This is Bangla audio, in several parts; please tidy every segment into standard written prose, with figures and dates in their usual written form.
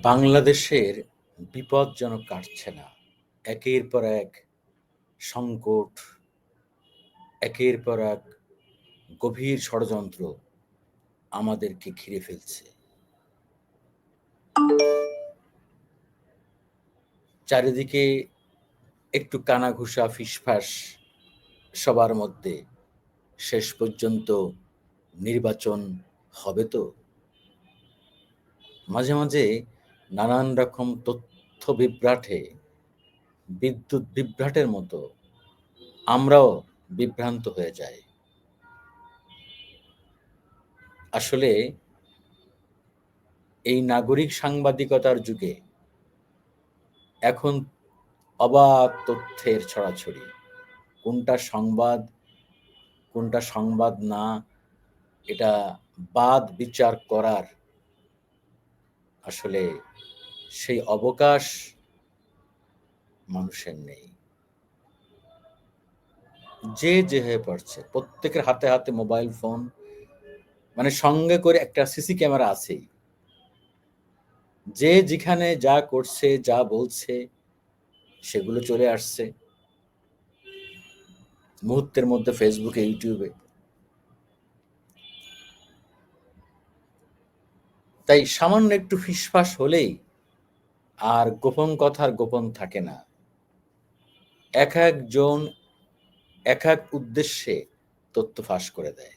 বাংলাদেশের বিপদ যেন কাটছে না। একের পর এক সংকট, একের পর এক গভীর ষড়যন্ত্র আমাদেরকে ঘিরে ফেলছে। চারিদিকে একটু কানাঘুষা ফিসফাস সবার মধ্যে। শেষ পর্যন্ত নির্বাচন হবে তো? মাঝে, মাঝে নানান রকম তথ্য বিভ্রাটে, বিদ্যুৎ বিভ্রাটের মতো আমরাও বিভ্রান্ত হয়ে যাই। আসলে এই নাগরিক সাংবাদিকতার যুগে এখন অবাধ তথ্যের ছড়াছড়ি। কোনটা সংবাদ, কোনটা সংবাদ না, এটা বাদ বিচার করার আসলে সেই অবকাশ মানুষের নেই। যে যেভাবে পারছে, প্রত্যেকের হাতে হাতে মোবাইল ফোন, মানে সঙ্গে করে একটা সিসি ক্যামেরা আছেই। যে যেখানে যা করছে, যা বলছে, সেগুলো চলে আসছে মুহূর্তের মধ্যে ফেসবুকে, ইউটিউবে। তাই সামান্য একটু ফিসফাস হলেই আর গোপন কথার গোপন থাকে না। এক একজন এক এক উদ্দেশ্যে তথ্য ফাঁস করে দেয়,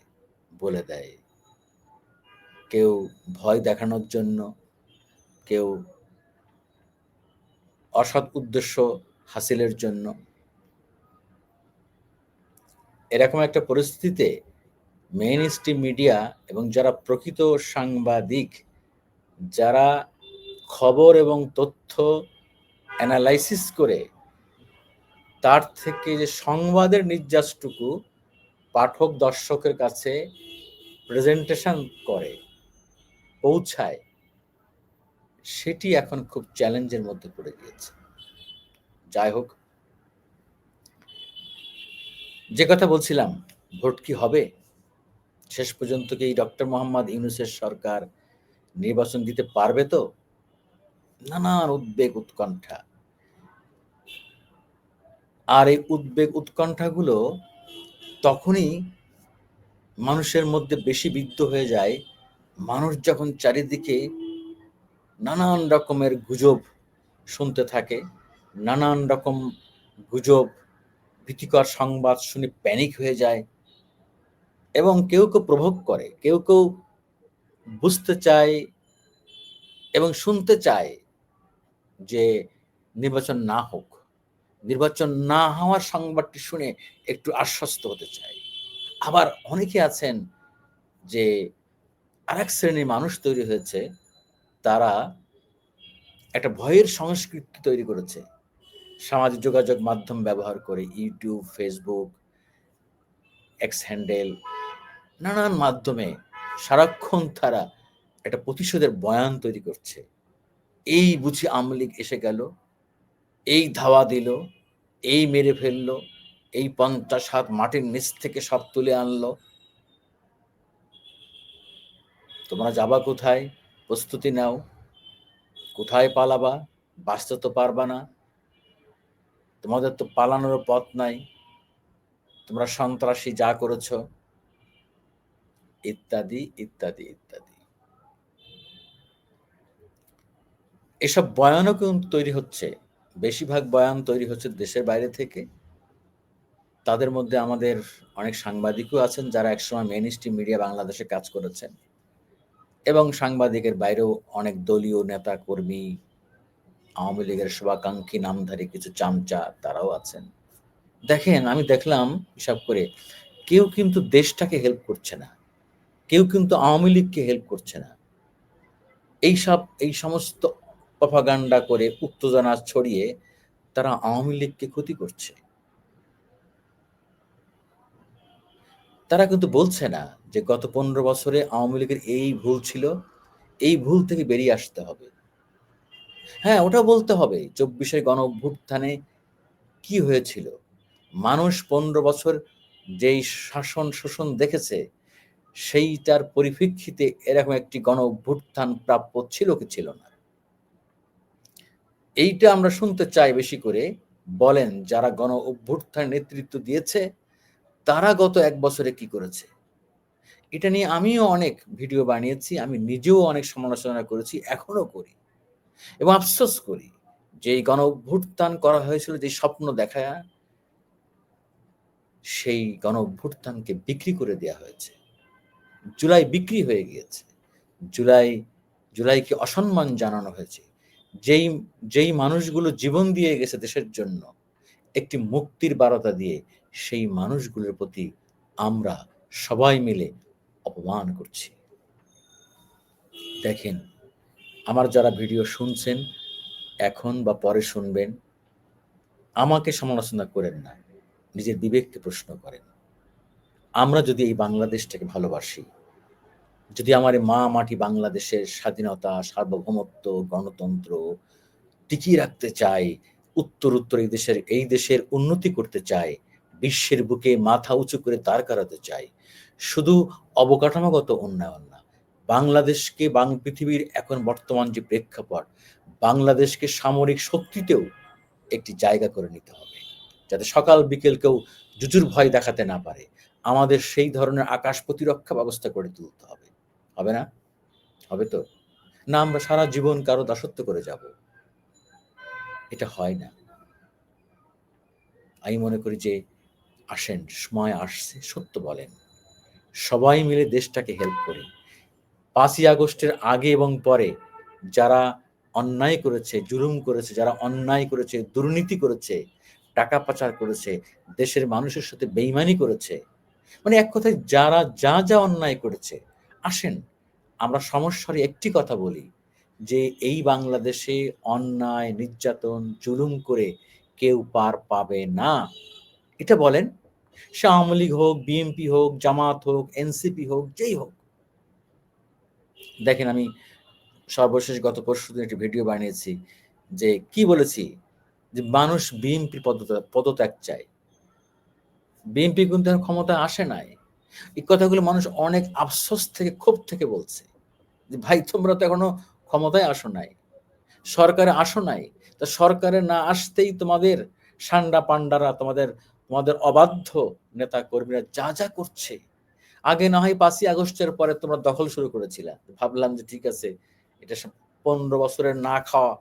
বলে দেয়। কেউ ভয় দেখানোর জন্য, কেউ অসৎ উদ্দেশ্য হাসিলের জন্য। এরকম একটা পরিস্থিতিতে মেইন স্ট্রিম মিডিয়া এবং যারা প্রকৃত সাংবাদিক, যারা খবর এবং তথ্য অ্যানালাইসিস করে তার থেকে যে সংবাদের নির্যাসটুকু পাঠক দর্শকের কাছে প্রেজেন্টেশন করে, পৌঁছায়, সেটি এখন খুব চ্যালেঞ্জের মধ্যে পড়ে গিয়েছে। যাই হোক, যে কথা বলছিলাম, ভোট কি হবে? শেষ পর্যন্ত কি ডক্টর মোহাম্মদ ইউনূসের সরকার নির্বাচন দিতে পারবে তো? নানান উদ্বেগ উৎকণ্ঠা। আর এই উদ্বেগ উৎকণ্ঠাগুলো তখনই মানুষের মধ্যে বেশি বিদ্ধ হয়ে যায়, মানুষ যখন চারিদিকে নানান রকমের গুজব শুনতে থাকে, নানান রকম গুজব, ভীতিকর সংবাদ শুনে প্যানিক হয়ে যায় এবং কেউ কেউ প্রভোগ করে, কেউ কেউ বুঝতে চায় এবং শুনতে চায় যে নির্বাচন না হোক। নির্বাচন না হওয়ার সংবাদটি শুনে একটু আশ্বস্ত হতে চায়। আবার অনেকে আছেন যে আরেক শ্রেণীর মানুষ তৈরি হয়েছে, তারা একটা ভয়ের সংস্কৃতি তৈরি করেছে। সামাজিক যোগাযোগ মাধ্যম ব্যবহার করে ইউটিউব, ফেসবুক, এক্স হ্যান্ডেল, নানান মাধ্যমে সারাক্ষণ তারা একটা প্রতিশোধের বয়ান তৈরি করছে। এই বুঝি আওয়ামী লীগ এসে গেল, এই ধাওয়া দিল, এই মেরে ফেললো, এই ৫০ হাত মাটির নিচ থেকে সব তুলে আনলো। তোমরা যাবা কোথায়? প্রস্তুতি নাও। কোথায় পালাবা? বাঁচতে তো পারবা না। তোমাদের তো পালানোরও পথ নাই। তোমরা সন্ত্রাসী যা করেছ, ইত্যাদি, ইত্যাদি, ইত্যাদি। এসব বয়ানও কিন্তু তৈরি হচ্ছে। বেশিরভাগ বয়ান তৈরি হচ্ছে দেশের বাইরে থেকে। তাদের মধ্যে আমাদের অনেক সাংবাদিকও আছেন যারা একসময় মেইন স্ট্রিম মিডিয়া বাংলাদেশে কাজ করেছেন এবং সাংবাদিকের বাইরেও অনেক দলীয় নেতা কর্মী, আওয়ামী লীগের শুভাকাঙ্ক্ষী নামধারী কিছু চামচা তারাও আছেন। দেখেন, আমি দেখলাম হিসাব করে, কেউ কিন্তু দেশটাকে হেল্প করছে না। কেউ কিন্তু আওয়ামী লীগকে হেল্প করছে না। এই সমস্ত প্রপাগান্ডা করে উত্তেজনা ছড়িয়ে তারা আওয়ামী লীগকে ক্ষতি করছে। তারা কিন্তু বলছে না যে গত ১৫ বছরে আওয়ামী লীগের এই ভুল ছিল, এই ভুল থেকে বেরিয়ে আসতে হবে। হ্যাঁ, ওটা বলতে হবে ২৪ গণ অভ্যুত্থানে কি হয়েছিল। মানুষ ১৫ বছর যেই শাসন শোষণ দেখেছে, সেইটার পরিপ্রেক্ষিতে এরকম একটি গণ অভ্যুত্থান প্রাপ্য ছিল কি ছিল না? এইটা আমরা শুনতে চাই বেশি করে। বলেন যারা গণ অভ্যুত্থানের নেতৃত্ব দিয়েছে তারা গত ১ বছরে কি করেছে? এটা নিয়ে আমিও অনেক ভিডিও বানিয়েছি। আমি নিজেও অনেক সমালোচনা করেছি, এখনো করি এবং আফসোস করি যে এই গণ অভ্যুত্থান করা হয়েছিল যে স্বপ্ন দেখায়া, সেই গণ অভ্যুত্থানকে বিক্রি করে দেয়া হয়েছে। জুলাই বিক্রি হয়ে গিয়েছে। জুলাই জুলাইকে অসম্মান জানানো হয়েছে। যেই যেই মানুষগুলো জীবন দিয়ে গেছে দেশের জন্য, একটি মুক্তির বার্তা দিয়ে সেই মানুষগুলোর প্রতি আমরা সবাই মিলে অপমান করছি। দেখেন, আমার যারা ভিডিও শুনছেন, এখন বা পরে শুনবেন, আমাকে সমালোচনা করেন না। নিজের বিবেককে প্রশ্ন করেন। আমরা যদি এই বাংলাদেশটাকে ভালোবাসি, যদি আমার এই মা মাটি বাংলাদেশের স্বাধীনতা, সার্বভৌমত্ব, গণতন্ত্র টিকিয়ে রাখতে চাই, উত্তর এই দেশের উন্নতি করতে চাই, বিশ্বের বুকে মাথা উঁচু করে দাঁড় করাতে চাই, শুধু অবকাঠামোগত উন্নয়ন না, বাংলাদেশকে পৃথিবীর এখন বর্তমান যে প্রেক্ষাপট, বাংলাদেশকে সামরিক শক্তিতেও একটি জায়গা করে নিতে হবে। যাতে সকাল বিকেল কেউ জুজুর ভয় দেখাতে না পারে। আমাদের সেই ধরনের আকাশ প্রতিরক্ষা ব্যবস্থা গড়ে তুলতে হবে। হবে না? হবে তো? না আমরা সারা জীবন কারো দাসত্ব করে যাব। এটা হয় না। আমি মনে করি যে আসেন, সময় আসছে, সত্য বলেন। সবাই মিলে দেশটাকে হেল্প করি। ৫ই আগস্টের আগে এবং পরে যারা অন্যায় করেছে, জুলুম করেছে, যারা অন্যায় করেছে, দুর্নীতি করেছে, টাকা পাচার করেছে, দেশের মানুষের সাথে বেইমানি করেছে, মানে এক কথায় যারা যা অন্যায় করেছে, আসেন আমরা সমস্যার একটি কথা বলি যে এই বাংলাদেশে অন্যায়, নির্যাতন, জুলুম করে কেউ পার পাবে না। এটা বলেন। সে আওয়ামী লীগ হোক, বিএনপি হোক, জামাত হোক, এনসিপি হোক, যেই হোক। দেখেন আমি সর্বশেষ গত পরশুদিন একটি ভিডিও বানিয়েছি যে কি বলেছি যে মানুষ বিএনপির পদত্যাগ চায়। বিএনপি কিন্তু এখন ক্ষমতায় আসে নাই। এই কথাগুলো মানুষ অনেক আফসোস থেকে, ক্ষোভ থেকে বলছে যে ভাই তোমরা তো এখনো ক্ষমতায় আসো নাই, সরকারে আসো নাই, তা সরকারে না আসতেই তোমাদের সান্ডা পান্ডারা, তোমাদের তোমাদের অবাধ্য নেতা কর্মীরা যা করছে, আগে না হয় ৫ই আগস্টের পরে তোমরা দখল শুরু করেছিলা, ভাবলাম যে ঠিক আছে, এটা ১৫ বছরের না খাওয়া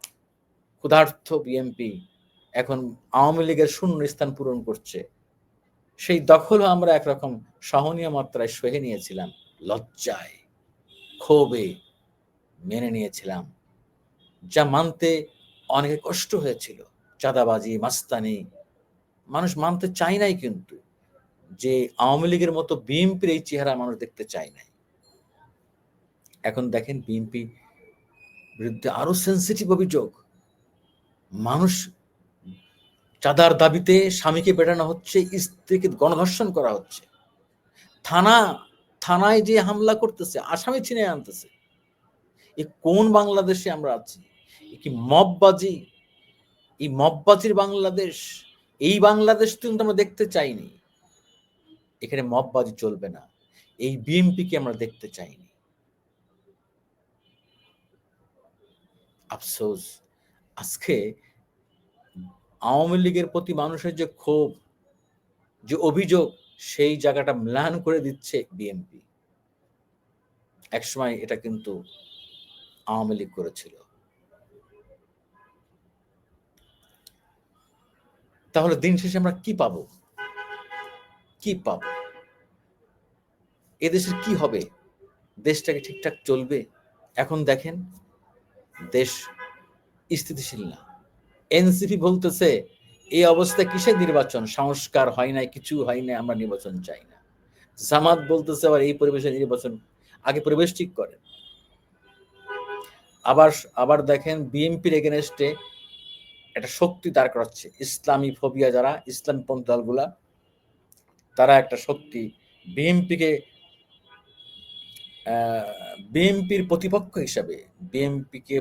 ক্ষুধার্ত বিএনপি এখন আওয়ামী লীগের শূন্য স্থান পূরণ করছে। সেই দখলও আমরা একরকম সহনীয় মাত্রায় সহে নিয়েছিলাম, লজ্জায়, ক্ষোভে মেনে নিয়েছিলাম, যা মানতে অনেক কষ্ট হয়েছিল। চাঁদাবাজি, মাস্তানি মানুষ মানতে চায় নাই, কিন্তু যে আওয়ামী লীগের মতো বিএনপির এই চেহারা মানুষ দেখতে চায় নাই। এখন দেখেন বিএনপি বিরুদ্ধে আরো সেন্সিটিভ অভিযোগ, মানুষ চাঁদার দাবিতে স্বামীকে পেটানো হচ্ছে, স্ত্রীকে গণধর্ষণ করা হচ্ছে, থানা থানায় যে হামলা করতেছে, আসামি ছিনিয়ে আনতেছে। এ কোন বাংলাদেশে আমরা আছি? এ কি মববাজি? এই মববাজির বাংলাদেশ, এই বাংলাদেশ কিন্তু আমরা দেখতে চাইনি। এখানে মববাজি চলবে না। এই বিএনপিকে আমরা দেখতে চাইনি। আফসোস, আজকে আওয়ামী লীগের প্রতি মানুষের যে ক্ষোভ, যে অভিযোগ, সেই জায়গাটা ম্লান করে দিচ্ছে বিএনপি। একসময় এটা কিন্তু আওয়ামী লীগ করেছিল। তাহলে দিন শেষে আমরা কি পাবো? কি পাবো? এদেশের কি হবে? দেশটাকে ঠিকঠাক চলবে? এখন দেখেন দেশ স্থিতিশীল না। এনসিপি বলতেছে এই অবস্থায় কিসের নির্বাচন? সংস্কার হয় নাই, কিছু হয় নাই, আমরা নির্বাচন চাই না। জামাত বলতেছে আবার এই পরিবেশে নির্বাচন, আগে পরিবেশ ঠিক করেন। আবার আবার দেখেন বিএনপির এগেনস্টে একটা শক্তি দাঁড় করাচ্ছে, ইসলামী ফোবিয়া, যারা ইসলামী পন্থী দলগুলা, তারা একটা শক্তি বিএনপিকে বিএনপির প্রতিপক্ষ হিসাবে বিএনপিকে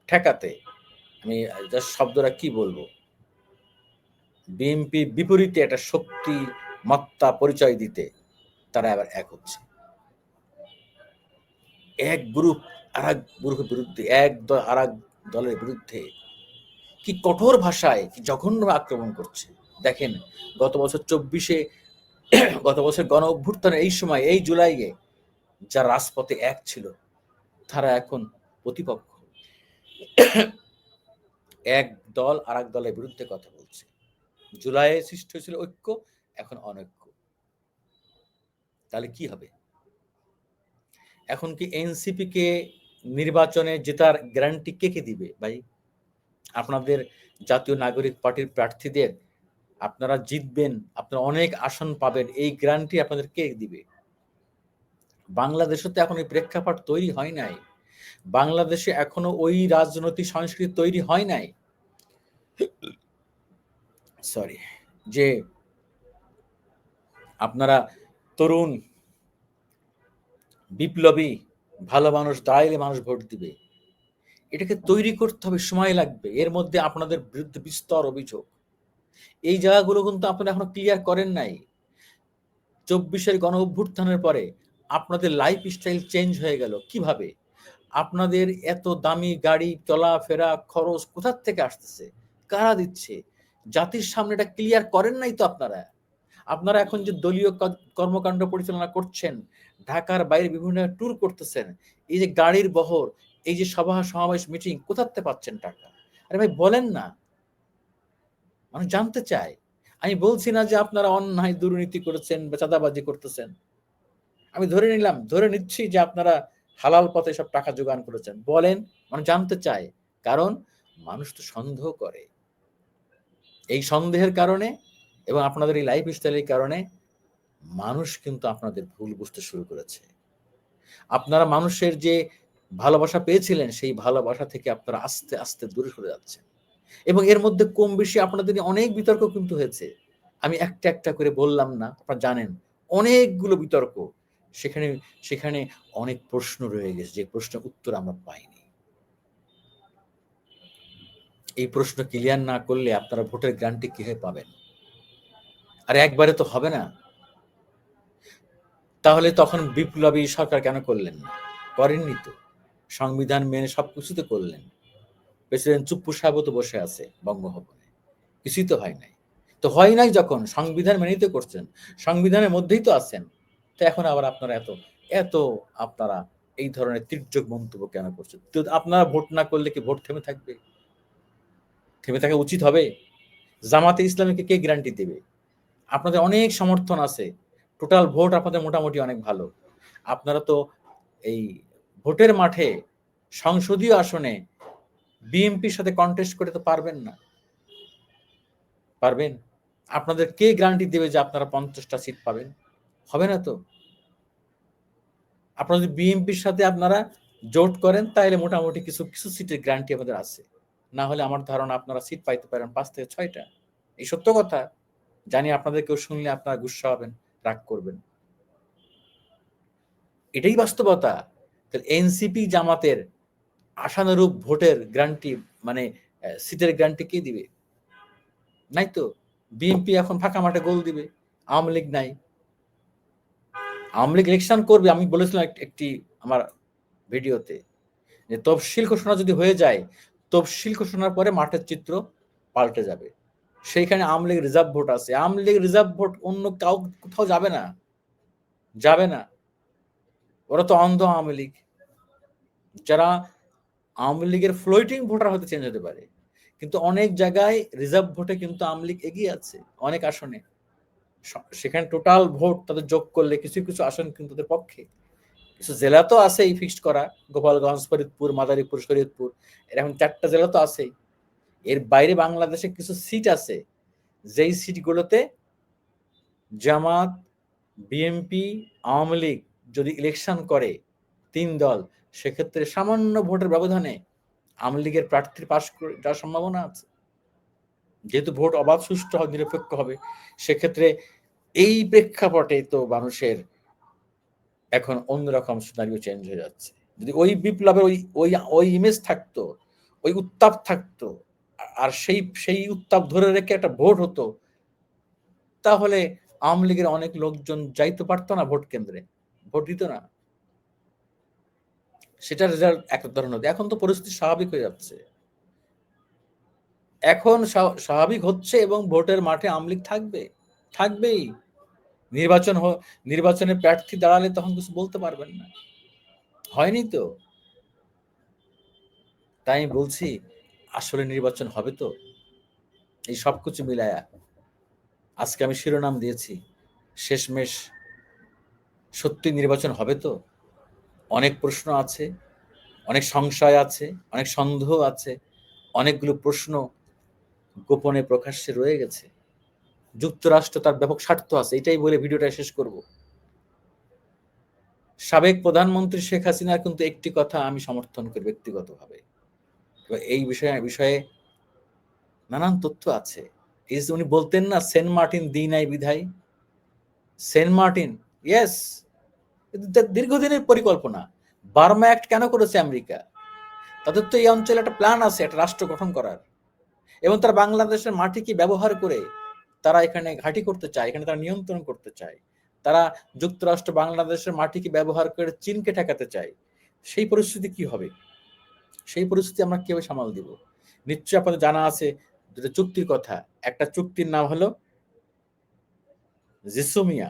ঠেকাতে, আমি জাস্ট শব্দটা কি বলবো, বিএনপির বিপরীতে একটা শক্তি মত্তা পরিচয় দিতে তারা আবার এক হচ্ছে। এক গ্রুপ আর এক গ্রুপের বিরুদ্ধে, এক দল আর এক দলের বিরুদ্ধে কি কঠোর ভাষায় কি জঘন্য আক্রমণ করছে। দেখেন গত বছর 24-এ গত বছর গণ অভ্যুত্থানের এই সময় এই জুলাইয়ে যারা রাজপথে এক ছিল তারা এখন প্রতিপক্ষ। এক দল আরেক দলের বিরুদ্ধে কথা বলছে। জুলাইয়ে সৃষ্টি হয়েছিল ঐক্য, এখন অনৈক্য। তাহলে কি হবে? এখন কি এনসিপি কে নির্বাচনে জেতার গ্যারান্টি কে দিবে ভাই? আপনাদের জাতীয় নাগরিক পার্টির প্রার্থীদের আপনারা জিতবেন, আপনারা অনেক আসন পাবেন, এই গ্যারান্টি আপনাদের কে দিবে? বাংলাদেশে তো এখন এই প্রেক্ষাপট তৈরি হয় নাই। বাংলাদেশে এখনো ওই রাজনৈতিক সংস্কৃতি তৈরি হয় নাই, সরি, যে আপনারা তরুণ বিপ্লবী ভালো মানুষ দাঁড়াইলে মানুষ ভোট দিবে। এটাকে তৈরি করতে হবে, সময় লাগবে। এর মধ্যে আপনাদের বিরুদ্ধে বিস্তর অভিযোগ, এই জায়গাগুলো কিন্তু আপনারা এখনো ক্লিয়ার করেন নাই। 24-এর গণ অভ্যুত্থানের পরে আপনাদের লাইফ স্টাইল চেঞ্জ হয়ে গেল কিভাবে? আপনাদের এত দামি গাড়ি চলাফেরা খরচ কোথার থেকে আসতেছে, কারা দিচ্ছে? জাতির সামনে এটা ক্লিয়ার করেন নাই তো আপনারা। আপনারা এখন যে দলীয় কর্মকাণ্ড পরিচালনা করছেন, ঢাকার বাইরে বিভিন্ন ট্যুর করতেছেন, এই যে গাড়ির বহর, এই যে সভা সমাবেশ মিটিং, কোথার থেকে পাচ্ছেন টাকা? আরে ভাই বলেন না, মানুষ জানতে চায়। আমি বলছি না যে আপনারা অন্যায় দুর্নীতি করেছেন বা চাঁদাবাজি করতেছেন, আমি ধরে নিচ্ছি যে আপনারা হালাল পথে সব টাকা জোগাড় করেছেন। বলেন, মানুষ জানতে চায়। কারণ মানুষ তো সন্দেহ করে। এই সন্দেহের কারণে এবং আপনাদের এই লাইফ স্টাইলের কারণে মানুষ কিন্তু আপনাদের ভুল বুঝতে শুরু করেছে। আপনারা মানুষের যে ভালোবাসা পেয়েছিলেন, সেই ভালোবাসা থেকে আপনারা আস্তে আস্তে দূরে সরে যাচ্ছেন। এবং এর মধ্যে কম বেশি আপনাদের নিয়ে অনেক বিতর্ক কিন্তু হয়েছে। আমি একটা একটা করে বললাম না, আপনারা জানেন অনেকগুলো বিতর্ক। সেখানে সেখানে অনেক প্রশ্ন রয়ে গেছে, যে প্রশ্নের উত্তর আমরা পাইনি। এই প্রশ্ন ক্লিয়ার না করলে আপনারা ভোটের গ্যারান্টি কিভাবে পাবেন? আর একবারে তো হবে না। তাহলে তখন বিপ্লবী সরকার কেন করলেন না? করেননি তো। সংবিধান মেনে সবকিছু তো করলেন। প্রেসিডেন্ট চুপ্পু সাহেবও তো বসে আছে বঙ্গভবনে, কিছুই তো হয় নাই। তো হয় নাই যখন, সংবিধান মেনেই তো করছেন, সংবিধানের মধ্যেই তো আছেন। তো এখন আবার আপনারা এত এত আপনারা এই ধরনের তির্যক মন্তব্য কেন করছেন? তো আপনারা ভোট না করলে কি ভোট থেমে থাকবে? থেমে থাকা উচিত হবে? জামাতে ইসলামীকে কে গ্যারান্টি দেবে? আপনাদের অনেক সমর্থন আছে, টোটাল ভোট আপনাদের মোটামুটি অনেক ভালো। আপনারা তো এই ভোটের মাঠে সংসদীয় আসনে বিএনপির সাথে কন্টেস্ট করে তো পারবেন না। পারবেন? আপনাদের কে গ্যারান্টি দেবে যে আপনারা 50টা সিট পাবেন? হবে না তো। আপনারা যদি বিএনপির সাথে আপনারা জোট করেন তাহলে মোটামুটি কিছু কিছু সিটের গ্যারান্টি আমাদের আছে। না হলে আমার ধারণা আপনারা সিট পাইতে পারেন 5 থেকে 6টা। এই সত্য কথা। জানি আপনাদের কেউ শুনলে আপনারা গুস্সা হবেন, রাগ করবেন। এটাই বাস্তবতা। তাহলে এনসিপি জামাতের আশানুরূপ ভোটের গ্যারান্টি, মানে সিটের গ্যারান্টি কে দিবে? নাই তো। বিএনপি এখন ফাঁকা মাঠে গোল দিবে, আওয়ামী লীগ নাই। আওয়ামী লীগ ইলেকশন করবে, আমি বলেছিলাম একটি আমার ভিডিওতে, যে তফসিল ঘোষণা যদি হয়ে যায়, তফসিল ঘোষণার পরে মাঠের চিত্র পাল্টে যাবে। সেইখানে আওয়ামী লীগ রিজার্ভ ভোট আছে, আওয়ামী লীগ রিজার্ভ ভোট অন্য কোথাও যাবে না, যাবে না। ওরা তো অন্ধ আওয়ামী লীগ। যারা আওয়ামী লীগের ফ্লোটিং ভোটার হতে চেঞ্জ হতে পারে, কিন্তু অনেক জায়গায় রিজার্ভ ভোটে কিন্তু আওয়ামী লীগ এগিয়ে আছে অনেক আসনে। সেখানে টোটাল ভোট তাদের যোগ করলে কিছু কিছু আসন কিন্তু তাদের পক্ষে। কিছু জেলা তো আছেই ফিক্সড করা, গোপালগঞ্জ, ফরিদপুর, মাদারীপুর, শরীয়তপুর, এরকম 4টা জেলা তো আছেই। এর বাইরে বাংলাদেশে কিছু সিট আছে, যেই সিটগুলোতে জামাত, বিএনপি, আওয়ামী লীগ যদি ইলেকশন করে 3 দল, সেক্ষেত্রে সামান্য ভোটের ব্যবধানে আওয়ামী লীগের প্রার্থী পাশ করে যাওয়ার সম্ভাবনা আছে। যেহেতু ভোট অবাধ, সুষ্ঠু হবে, নিরপেক্ষ হবে, সেক্ষেত্রে এই প্রেক্ষাপটে তো মানুষের এখন অন্যরকম সিনারিও চেঞ্জ হয়ে যাচ্ছে। যদি ওই বিপ্লবের ওই ওই ওই ইমেজ থাকতো, ওই উত্তাপ থাকতো, আর সেই সেই উত্তাপ ধরে রেখে একটা ভোট হতো, তাহলে আওয়ামী লীগের অনেক লোকজন যাইতে পারতো না ভোট কেন্দ্রে, ভোট দিত না। সেটার রেজাল্ট এক ধরনের হতো। এখন তো পরিস্থিতি স্বাভাবিক হয়ে যাচ্ছে। এখন স্বাভাবিক হচ্ছে এবং ভোটের মাঠে আওয়ামী লীগ থাকবেই। নির্বাচনে প্রার্থী দাঁড়ালে তখন কিছু বলতে পারবেন না, হয়নি তো। তাই আমি বলছি আসলে নির্বাচন হবে তো, এই সবকিছু মিলায়া আজকে আমি শিরোনাম দিয়েছি, শেষমেশ সত্যি নির্বাচন হবে তো। অনেক প্রশ্ন আছে, অনেক সংশয় আছে, অনেক সন্দেহ আছে, অনেকগুলো প্রশ্ন গোপনে প্রকাশ্যে রয়ে গেছে। যুক্তরাষ্ট্র তার ব্যাপক স্বার্থ আছে, এটাই বলে ভিডিওটা শেষ করব। সাবেক প্রধানমন্ত্রী শেখ হাসিনার কিন্তু একটি কথা আমি সমর্থন করি ব্যক্তিগতভাবে। এই বিষয়ে নানান তথ্য আছে। এই যে উনি বলতেন না, সেন্ট মার্টিন দিই নাই বিধায়, সেন্ট মার্টিন, ইয়েস, দীর্ঘদিনের পরিকল্পনা। বার্মা অ্যাক্ট কেন করেছে আমেরিকা? তাদের তো এই অঞ্চলে একটা প্ল্যান আছে, একটা রাষ্ট্র গঠন করার, এবং তারা বাংলাদেশের মাটিকে ব্যবহার করে তারা এখানে ঘাঁটি করতে চায়, এখানে তারা নিয়ন্ত্রণ করতে চায়। তারা যুক্তরাষ্ট্র বাংলাদেশের মাটিকে ব্যবহার করে চীনকে ঠেকাতে চায়। সেই পরিস্থিতি কি হবে? সেই পরিস্থিতি আমরা কিভাবে সামাল দিব? নিশ্চয়ই আপনাদের জানা আছে দুটো চুক্তির কথা। একটা চুক্তির নাম হলো জিসুমিয়া,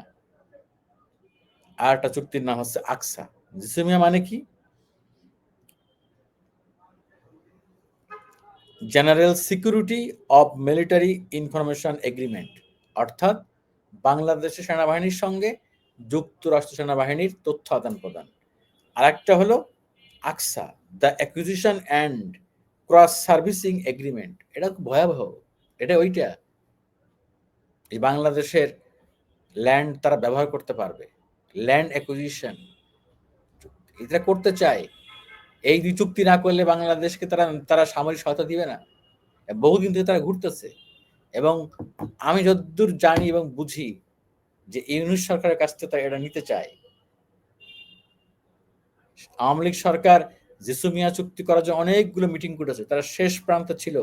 আর একটা চুক্তির নাম হচ্ছে আকসা। জিসুমিয়া মানে কি? General security of military information agreement, অর্থাৎ বাংলাদেশের সেনাবাহিনীর সঙ্গে যুক্তরাষ্ট্র সেনাবাহিনীর তথ্য আদান প্রদান। আর একটা হলো ACSA, the acquisition and cross servicing agreement. এটা খুব ভয়াবহ। এটা ওইটা, এই বাংলাদেশের ল্যান্ড তারা ব্যবহার করতে পারবে, ল্যান্ড অ্যাকুইজিশন এটা করতে চায়। এই দুই চুক্তি না করলে বাংলাদেশকে তারা সামরিক সহায়তা দিবে না। বহুদিন থেকে তারা ঘুরতেছে, এবং আমি যতদূর জানি এবং বুঝি যে ইউনূস সরকারের কাছ থেকে তারা এটা নিতে চায়। আওয়ামী লীগ সরকার জেসুমিয়া চুক্তি করার জন্য অনেকগুলো মিটিং করেছে, তারা শেষ প্রান্ত ছিল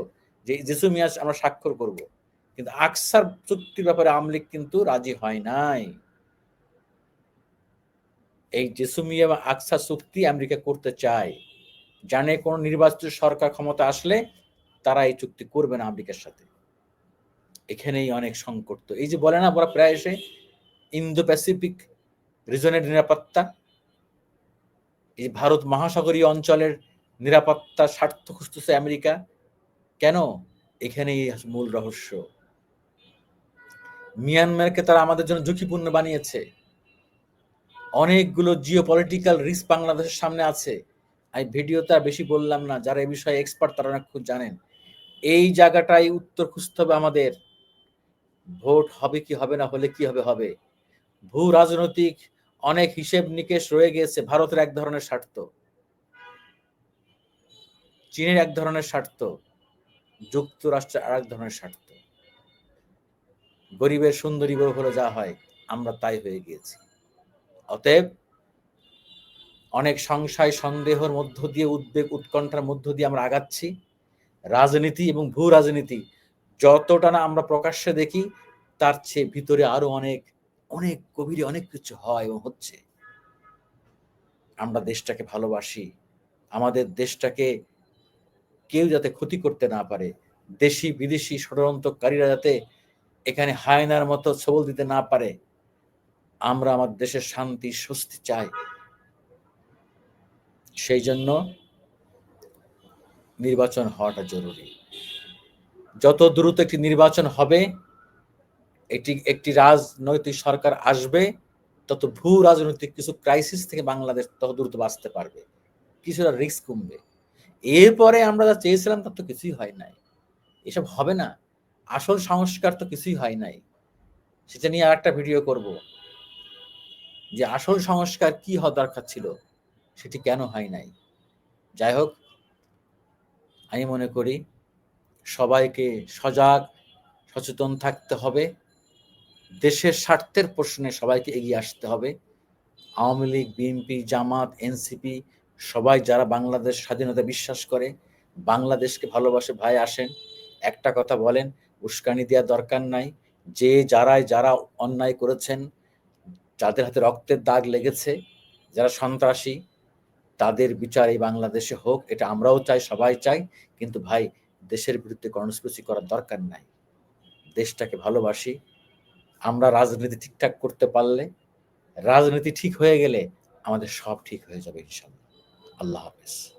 যে জেসুমিয়া আমরা স্বাক্ষর করব, কিন্তু আকসার চুক্তির ব্যাপারে আওয়ামী লীগ কিন্তু রাজি হয় নাই। এই জেসুমিয়া এবং আকসা চুক্তি আমেরিকা করতে চায়, জানে কোন নির্বাচিত সরকার ক্ষমতা আসলে তারা এই চুক্তি করবে না আমেরিকার সাথে। এখানেই অনেক সংকট। তো এই যে বলে না ওরা প্রায় এসে ইন্দো প্যাসিফিক রিজনের নিরাপত্তা, এই ভারত মহাসাগরীয় অঞ্চলের নিরাপত্তার স্বার্থ খুঁজতেছে আমেরিকা কেন? এখানেই মূল রহস্য। মিয়ানমারকে তারা আমাদের জন্য ঝুঁকিপূর্ণ বানিয়েছে, অনেকগুলো জিও পলিটিক্যাল রিস্ক বাংলাদেশের সামনে আছে। আমি ভিডিওতে বেশি বললাম না, যারা এই বিষয়ে এক্সপার্ট তারা অনেক খুব জানেন। এই জায়গাটাই উত্তর খুঁজতে হবে আমাদের। ভোট হবে কি হবে না, হলে কি হবে হবে। ভূ রাজনৈতিক অনেক হিসেব নিকেশ রয়ে গেছে। ভারতের এক ধরনের স্বার্থ, চীনের এক ধরনের স্বার্থ, যুক্তরাষ্ট্রের আর এক ধরনের স্বার্থ। গরিবের সুন্দরী বউ হলে যা হয়, আমরা তাই হয়ে গিয়েছি। অতএব অনেক সংশয় সন্দেহের মধ্য দিয়ে, উদ্বেগ উৎকণ্ঠার মধ্য দিয়ে আমরা আগাচ্ছি। রাজনীতি এবং ভূ রাজনীতি যতটা না আমরা প্রকাশ্যে দেখি, তার চেয়ে ভিতরে আরো অনেক অনেক গভীরে অনেক কিছু হয় এবং হচ্ছে। আমরা দেশটাকে ভালোবাসি, আমাদের দেশটাকে কেউ যাতে ক্ষতি করতে না পারে, দেশি বিদেশি ষড়যন্ত্রকারীরা যাতে এখানে হায়নার মতো ছবল দিতে না পারে, আমরা আমার দেশের শান্তি স্বস্তি চাই। সেই জন্য নির্বাচন হওয়াটা জরুরি। যত দ্রুত একটি নির্বাচন হবে, একটি রাজনৈতিক সরকার আসবে, তত ভূ রাজনৈতিক কিছু ক্রাইসিস থেকে বাংলাদেশ তত দ্রুত বাঁচতে পারবে, কিছুটা রিস্ক কমবে। এরপরে আমরা যা চেয়েছিলাম তার তো কিছুই হয় নাই, এসব হবে না। আসল সংস্কার তো কিছুই হয় নাই, সেটা নিয়ে আর একটা ভিডিও করব, যে আসল সংস্কার কি হওয়া দরকার ছিল, সেটি কেন হয় নাই। যাই হোক, আমি মনে করি সবাইকে সজাগ সচেতন থাকতে হবে। দেশের স্বার্থের প্রশ্নে সবাইকে এগিয়ে আসতে হবে। আওয়ামী লীগ, বিএনপি, জামাত, এনসিপি সবাই যারা বাংলাদেশ স্বাধীনতা বিশ্বাস করে, বাংলাদেশকে ভালোবাসে, ভাই আসেন একটা কথা বলেন, উস্কানি দেওয়ার দরকার নাই। যারা অন্যায় করেছেন, যাদের হাতে রক্তের দাগ লেগেছে, যারা সন্ত্রাসী, তাদের বিচার এই বাংলাদেশে হোক, এটা আমরাও চাই, সবাই চাই। কিন্তু ভাই দেশের বিরুদ্ধে কর্মসূচি করার দরকার নাই। দেশটাকে ভালোবাসি। আমরা রাজনীতি ঠিকঠাক করতে পারলে, রাজনীতি ঠিক হয়ে গেলে আমাদের সব ঠিক হয়ে যাবে ইনশাআল্লাহ। আল্লাহ হাফেজ।